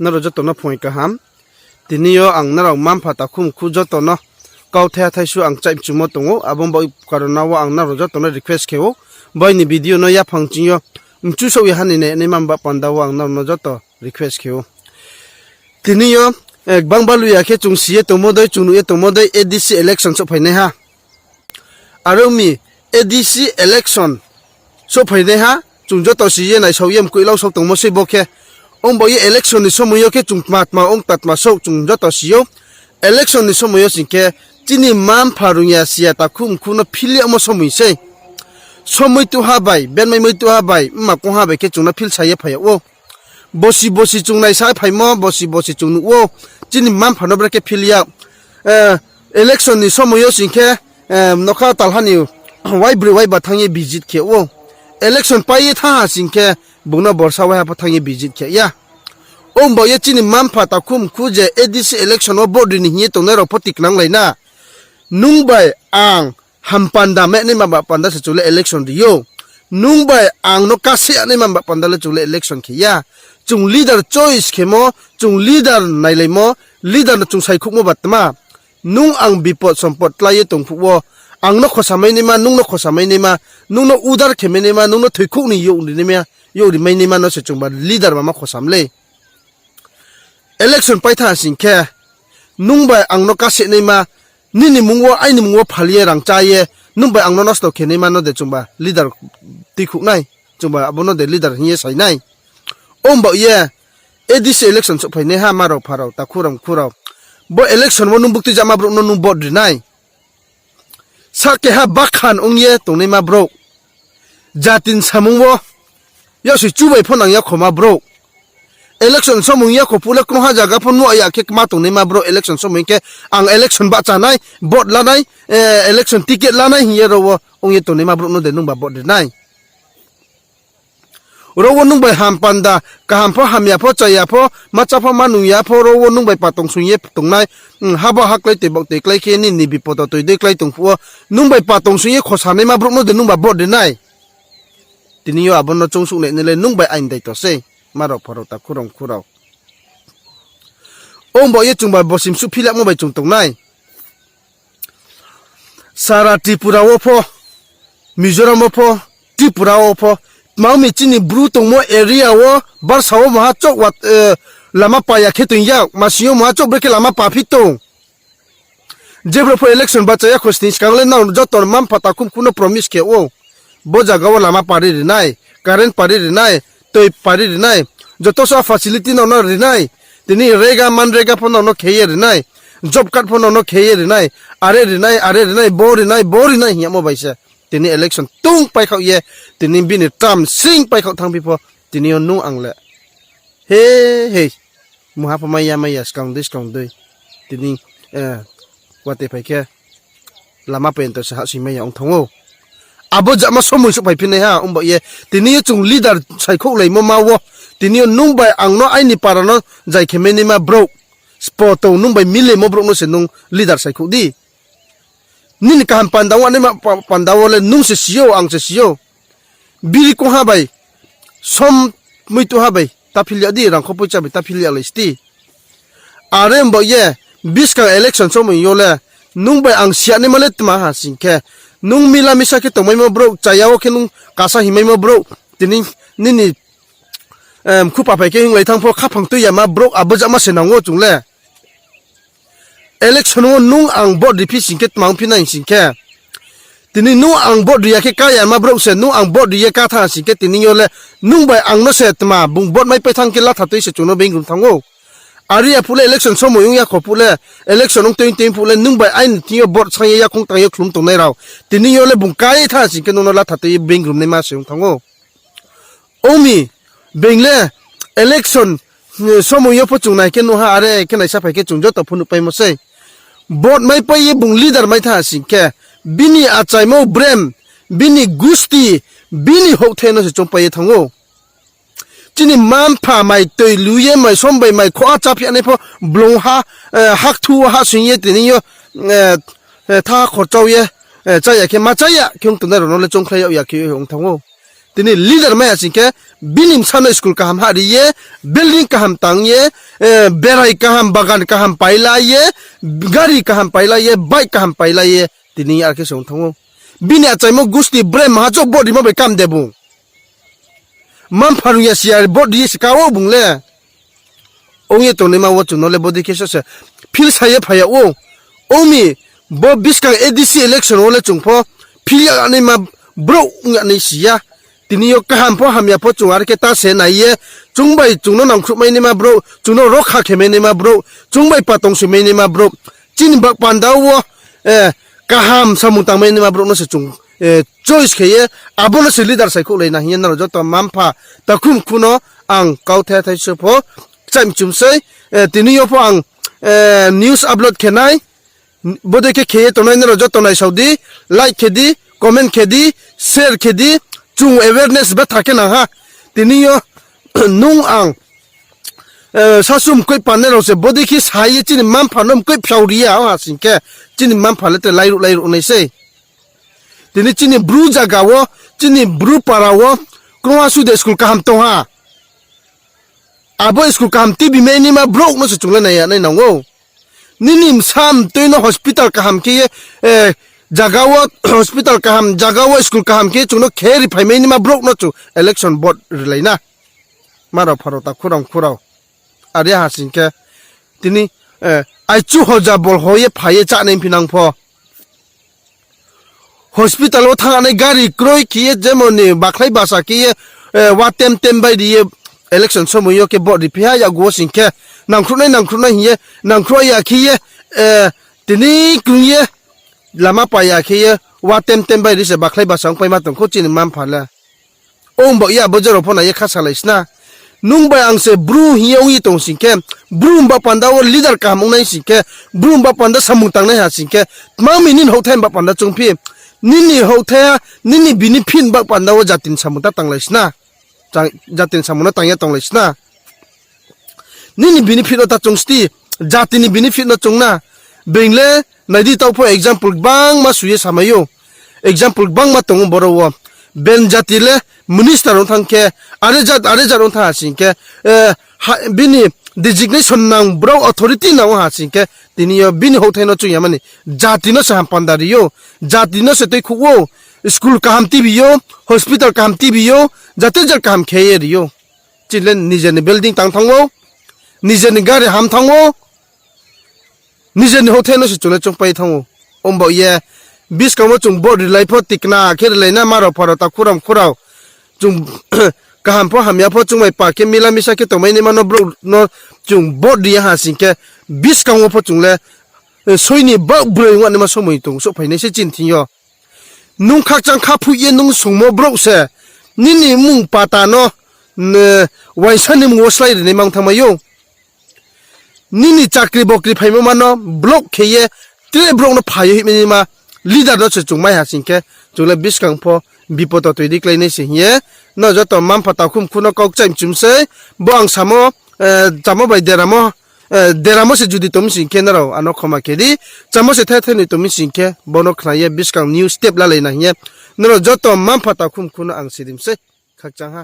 น่าเราจะตัวน่าพอยกระหำทีนี้ยอังน่าเรามั่มผัดตะคุ่มคู่จะตัวน่ะเกาแท้ไทยชัวอังใจจุ่มตรงอ่ะบ่บ่การน่าว่าอังน่าเราจะตัวน่า request เขียวบ่ในวิดีโอน่ะยาพังจริงยจุดสวยหันนี่ในมั่มบัปันดาวอังน่าเราจะตัว request เขียวทีนี้ยบางบาลุยาแค่จุงเสียตัวโมได้จุงนุ่ยตัวโมได้ ADC election สุดภายในฮะอารมณ์มี ADC election สุดภายในฮะจุงจะตัวเสียในชาวเยี่ยมคุยเล่าสตรงโมเสบอกแค่องค์บอกยี่ election นี่สมัยแค่จุงมาองค์ตัดมาสุจุงจะตัวเสีย election นี่สมัยสิ่งแค่จีนี่มันพารุญาเสียตาคุ้มคุณพิเลียมาสมัยเซ่สมัยตัวหาใบเบนไม่ตัวหาใบมาคงหาใบแค่จุงน่ะพิลใช้พายโอบสิจุงในสายไผ่หม้อบสิจุงนู้จีนี่มันผ่านบริเกพิลียelection นี่สมัยสิ่งแค่นกข้าวตาลหันอยู่ไว้บริไว้บัดทางยี่บิจิตเขียว election ไปยี่ท่าสิ่งแค่บุญน่ะบอร์สาวให้บัดทางยี่บิจิตเขียวยาองบอกยี่จีนี่มันผ่านตะคุ่มคู่เจ ADC election ว่าบอร์ดีนี่เหี้ยตรงนั้นเราพอติกนังเลยนะนุ่งใบอ่างหัมปันดาแม่นี่มาบัดปันดาจะจุด election ดิโยนุ่งใบอ่างนกกาเสียนี่มาบัดปันดาจะจุด election เขียวยาจุง leader choice เข้มอจุง leader ในเลยมอ leader น่ะจุงใส่คุกมอบัดมานุ่งอังบิปอดสมปอดไล่ตรงพวกอังนกขสมัยนี่มานุ่งนกขสมัยนี่มานุ่งนกอุดรเข้มนี่มานุ่งนกถุยคุกนี่โยนี่เนี่ยโยนี่ไม่นี่มาน่ะจุงบัด leader มาขสามเลย election ไปท่าสิ่งแค่นุ่งใบอังนกกาเสียนี่มานี่มึงว่าไอ้นี่มึงว่าพลีรังใจเย่นุ่งใบอังนกนัสโตเข้มนี่มาน่ะเดจุงบัด leader ตีคุกไหนจุงบัดอับนนเด leader เฮียใส่ไหนองบอกเย่ ADC election สุดภายในห้ามาเราพาเราตะคุเราบ่ election วันนุ่งบุกติจามาบรุนุ่งบอดดีไนสักแค่ฮะบักขันองเย่ตรงนี้มาบรุจัตินสมุงวะยาสิจูบไปพ่นนังยาขมาบรุ election สมุงยาขพูเล็กน้อยจากพ่นนัวอยากแค่มาตรงนี้มาบรุ election สมุงแค่อัง election บัจจาไนบอดละไนelection ticket ละไนเฮียเราวะองเย่ตรงนี้มาบรุนุ่งเดนุ่งบอดดีไนเราวันนุ่งใบหามปันดากะหามพ่อหามยาพ่อใจยาพ่อมาจับพ่อมาหนุ่งยาพ่อเราวันนุ่งใบป่าตรงสุญญ์ตรงไหนฮับฮักเลยติบอกติไกลแค่นี้นี่บิปตตัวเด็กไกลตรงพัวนุ่งใบป่าตรงสุญญ์ขอสามมาบรุกนุ่งเดินนุ่งแบบบดเดินไหนทีนี้ว่าบนเราจงสุกเนี่ยเลยนุ่งใบอันใดตัวเซ่มาเราพอเราตะคุเราองบอกยี่จงใบบสิมสุพิละมุ่งใบจงตรงไหนสาราตรีปุระวพ่อมิโซรัมพ่อตรีปุระวพ่อมามีจีนี่บรูตรงมัวเอเรียวะบาร์สาวมาจกวัดลามาปายาแค่ตุนยาวมาสิโยมาจกเบรกลามาปาพิโตเจ็บเราพอ election บัจจัยคนสนิทกันเลยน่าจะตอนมั่มพัตตาคุมคุณ promise เกี่ยวบ่จากว่าลามาปารีหรือไง current ปารีหรือไงตัวปารีหรือไงจะต้องสร้าง facility น่าหรือไงทีนี้เรกามันเรกาพอน่าเขียหรือไง job card พอน่าเขียหรือไงอะไรหรือไงบ่หรือไงเหี้ยมั่วไปเสียทีนี้ election ตุ้งไปเขาเย่ทีนี้บินตามซิงไปเขาทางพี่พอทีนี้นุ่งอังเลยเฮ้มุฮาพมายามายสกังด้วยทีนี้ว่าแต่ไปแค่ลามาเป็นตัวสหสิมายองทงโออาบจะมาสมุนสุไปพินเนฮะบอกเย่ทีนี้จุง leader ใส่คุกเลยมาวะทีนี้นุ่งไปอังเนาะไอ้นี่ปาราเนาะใจเข้มนี่มาบรูสปอร์ตนุ่งไปมิลเลมาบรูเนาะเสนุ่ง leader ใส่คุกดีนี่การปันดาวนี่มาปันดาวเลยนุ่งเสียวอังเสียวบิริโกฮาไปสมไม่ตัวฮาไปตาพิลยาดีรังขบุจับตาพิลยาเลยสตีอาเรมบอกเย่บิสกับ election สมัยโยเลยนุ่งไปอังเสียนี่มาเล็ดมาหาสิ่งแค่นุ่งมิลามิสกิตไม่มาบรูใจยาวแค่นุ่งกาซาหิไม่มาบรูทีนี้นี่คู่ป่าไปแค่หิงเลยทั้งพวกขับพังตุยมาบรูอาบจะมาเสนองจุงเลยelection ว่านุ่งอังบอดรีพิสิงเกตมังพินัยสิงแค่ทีนี้นุ่งอังบอดรียาแค่กายมาบรูเสนุ่งอังบอดรียาก้าทางสิงเกตทีนี้โยเลยนุ่งไปอังนั่นเสร็จมาบุงบอดไม่ไปทางกิลาทัดตัวเสจุนเอาเบงกุมทางโออารียพูดเลย election สมัยยุ่งยากขอพูดเลย election น้องตัวเองพูดเลยนุ่งไปไอ้ที่บอดใช้ยาคงตั้งยาคลุมตรงในเราทีนี้โยเลยบุงกายทางสิงเกตนุ่งละทัดตัวเบงกุมในมาเสียงทางโอมีเบงเลย election สมัยยุ่งพอจุงไหนแค่นุ่งหาอะไรแค่ไหนสับไปแค่จุงจอดต่อพูนไปหมดเสบอดไม่ไปยี่บุง leader ไม่ท่าสิงแค่บินีอาใจโมเบรมบินีกุสตีบินีหกเทนอสจงไปทั้งโอจีนี่มันพาไม่ตัวลุยไม่สมไปไม่ขอจับยันนี่พอบลงฮะฮักทัวฮะสิ่งยี่ตีนี่โยถ้าขอเจ้าเย่ใจอยากแค่มาใจอยากคงตัวนั้นเราเลยจงใครอยากคิวของทั้งโอ tini leader maya singke binim sana school kaham hari ye building kaham tang ye berai kaham bagan kaham paila ye gari kaham paila ye bike kaham paila ye tini arke song thango bini achai mo gusti bre mahajo body mo be kam debu mam pharu ya siar body sikawo bungle onge to ne ma wo chuno le body kesa se phil saye phaya o omi bo biskang ADC election ole chungpho phil ani ma bro ngani sia tini yo kaham pho hamya pho chungar ke ta se na ye chungbai chungno nam khumai ni ma bro chungno rokha kheme ni ma bro chungbai patong su me ni ma bro chin bak pandau wo kaham samutang me ni ma bro no se chung choice ke ye abono se leader sai ko le na hian na jo to mampha takhum khuno ang kauthe thai su pho chaim chum sei tini yo pho ang news upload khenai bode ke khe to nai na jo to nai saudi like khedi comment khedi share khedi chung awareness ba thake na ha tini yo nung ang sasum koi panero se body ki sai chin mam phanom koi phyauri ha singke chin mam phale te lai ru nei se tini chin brouh jaga wo chin brouh para wo kroa su de school kaham to ha abo school kaham ti bi me ni ma bro no se chungla nei nai nango ninim sam to no hospital kaham ki jagawa hospital kaham jagawa school kaham ke chuno kheri phaimei ni ma brok no chu election board rilaina maro pharota khurang are ha singke tini ai chu hoja bol hoye phaye cha nei phinang pho hospital o thangane gari kroi ki jemoni baklai basa ki wa tem bai di election somoyo ke board phia ya go singke nangkhru hiye nangkhro ya ki tini kuye lama paya ke wa tem bai ri se baklai basang pai ma tong kho chin mam phala ong ba ya bojaro phona ye khasa laisna nung ba ang se brouh hi ong tong singke brouh ba panda o leader ka mong nai singke brouh ba panda samung tang nai ha singke ma minin ho them ba panda chungphi nini ho the nini bini phin ba panda o jatin samuta tang laisna jatin samuna tang ya tong laisna nini bini phin o ta chungsti jatini bini phin no chungna bengle nadi tau for example bang ma suye samayo example bang ma tong borowo ben jatile minister on thangke are jat on tha singke bini designation nang bro authority na ha singke tiniyo bini ho thaino chu yamani jatino sa pandariyo jatino se te khuwo school kaham tibiyo hospital kaham tibiyo jate jar kaham kheyeriyo chilen nijen building tang thango nijen gare ham thango nijen hotel no se chule chung pai thango ombo ye bis kamo chung bod rilai pho tikna kher leina maro pharo ta khuram khurau chung kaham pho hamya pho chung mai pa ke mila misa ke to mai ni mano bro no chung bod ri ha singke bis kamo pho chung le soini ba broi wa ni ma somoi tung so phai nei se chin thiyo nung khak chang kha phu ye nung sungmo bro se nini mung pata no waisan ni mo slai ni mang thamayo nini chakri bokri phaimo mano block kheye tre brok no phayo himeni ma leader no chungmai ha singke chule biskang pho bipoto toidi klai se ye no joto mam phata khum khuno kok chaim chumse bang samo chamo bai deramo se judi tom singke naro ano khoma kedi chamo se the ni tom singke bono khlaye biskang new step la leina ye naro joto mam phata khum khuno ang sidim se khak chang ha